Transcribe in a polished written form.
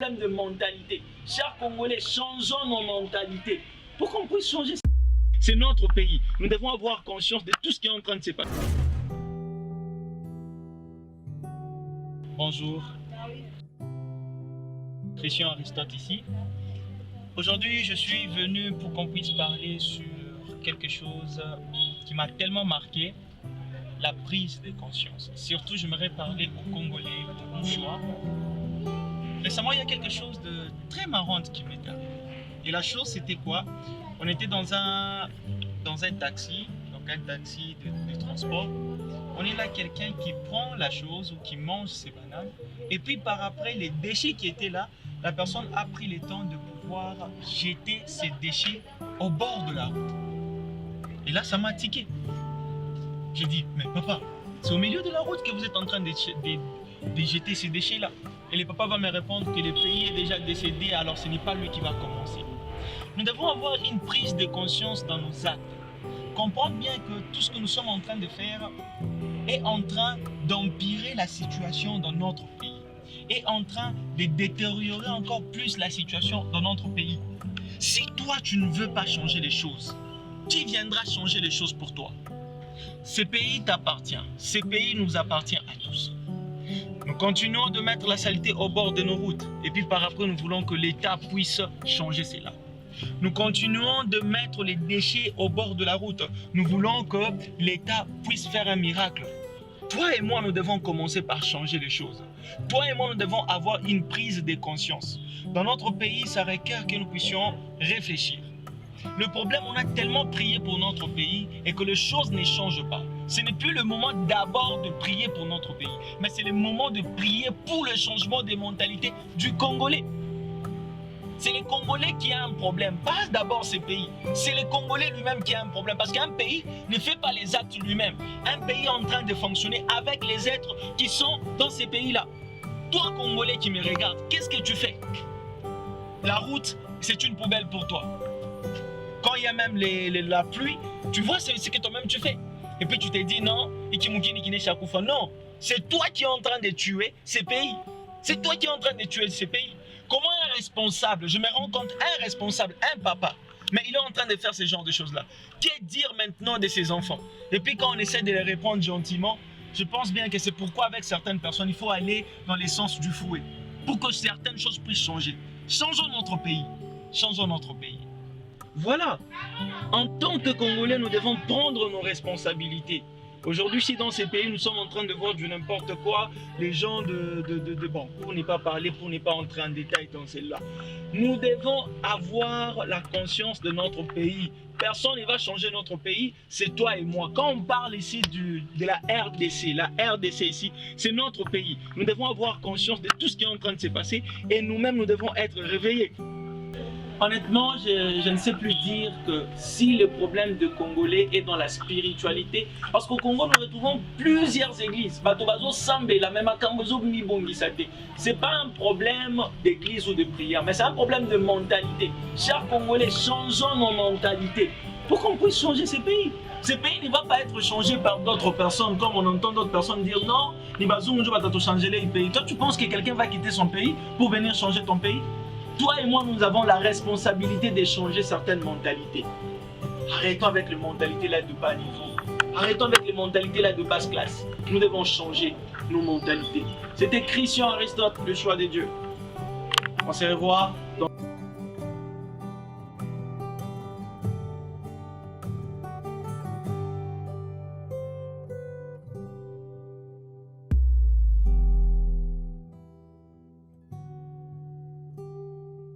Problème de mentalité. Chers Congolais, changeons nos mentalités pour qu'on puisse changer. C'est notre pays. Nous devons avoir conscience de tout ce qui est en train de se passer. Bonjour. Christian Aristote ici. Aujourd'hui, je suis venu pour qu'on puisse parler sur quelque chose qui m'a tellement marqué, la prise de conscience. Surtout, j'aimerais parler aux Congolais pour mon choix. Récemment, il y a quelque chose de très marrant qui m'est arrivé. Et la chose, c'était quoi? On était dans un taxi, donc un taxi de transport. On est là, quelqu'un qui prend la chose ou qui mange ses bananes. Et puis par après, les déchets qui étaient là, la personne a pris le temps de pouvoir jeter ces déchets au bord de la route. Et là, ça m'a tiqué. J'ai dit, mais papa, c'est au milieu de la route que vous êtes en train de jeter ces déchets-là. Et le papa va me répondre que le pays est déjà décédé, alors ce n'est pas lui qui va commencer. Nous devons avoir une prise de conscience dans nos actes. Comprendre bien que tout ce que nous sommes en train de faire est en train d'empirer la situation dans notre pays. Est en train de détériorer encore plus la situation dans notre pays. Si toi, tu ne veux pas changer les choses, qui viendra changer les choses pour toi? Ce pays t'appartient. Ce pays nous appartient à tous. Nous continuons de mettre la saleté au bord de nos routes. Et puis par après, nous voulons que l'État puisse changer cela. Nous continuons de mettre les déchets au bord de la route. Nous voulons que l'État puisse faire un miracle. Toi et moi, nous devons commencer par changer les choses. Toi et moi, nous devons avoir une prise de conscience. Dans notre pays, ça requiert que nous puissions réfléchir. Le problème, on a tellement prié pour notre pays et que les choses ne changent pas. Ce n'est plus le moment d'abord de prier pour notre pays, mais c'est le moment de prier pour le changement des mentalités du Congolais. C'est le Congolais qui a un problème, pas d'abord ce pays. C'est le Congolais lui-même qui a un problème, parce qu'un pays ne fait pas les actes lui-même. Un pays est en train de fonctionner avec les êtres qui sont dans ces pays-là. Toi, Congolais qui me regarde, qu'est-ce que tu fais? La route, c'est une poubelle pour toi. Quand il y a même la pluie, tu vois ce que toi-même tu fais. Et puis tu te dis non, non, c'est toi qui es en train de tuer ces pays. C'est toi qui es en train de tuer ces pays. Comment un responsable, je me rends compte, un responsable, un papa, mais il est en train de faire ce genre de choses-là. Que dire maintenant de ses enfants? Et puis quand on essaie de les répondre gentiment, je pense bien que c'est pourquoi avec certaines personnes, il faut aller dans le sens du fouet. Pour que certaines choses puissent changer. Changeons notre pays. Changeons notre pays. Voilà, en tant que Congolais, nous devons prendre nos responsabilités. Aujourd'hui, si dans ces pays, nous sommes en train de voir du n'importe quoi, les gens bon, pour ne pas parler, pour ne pas entrer en détail dans celle-là, nous devons avoir la conscience de notre pays. Personne ne va changer notre pays, c'est toi et moi. Quand on parle ici de la RDC ici, c'est notre pays. Nous devons avoir conscience de tout ce qui est en train de se passer et nous-mêmes, nous devons être réveillés. Honnêtement, je ne sais plus dire que si le problème de Congolais est dans la spiritualité, parce qu'au Congo, nous retrouvons plusieurs églises. Ce n'est pas un problème d'église ou de prière, mais c'est un problème de mentalité. Chers Congolais, changeons nos mentalités pour qu'on puisse changer ces pays. Ce pays ne va pas être changé par d'autres personnes, comme on entend d'autres personnes dire non, toi, tu penses que quelqu'un va quitter son pays pour venir changer ton pays? Toi et moi, nous avons la responsabilité de changer certaines mentalités. Arrêtons avec les mentalités là de bas niveau. Arrêtons avec les mentalités là de basse classe. Nous devons changer nos mentalités. C'était Christian Aristote, le choix de Dieu. On se revoit dans...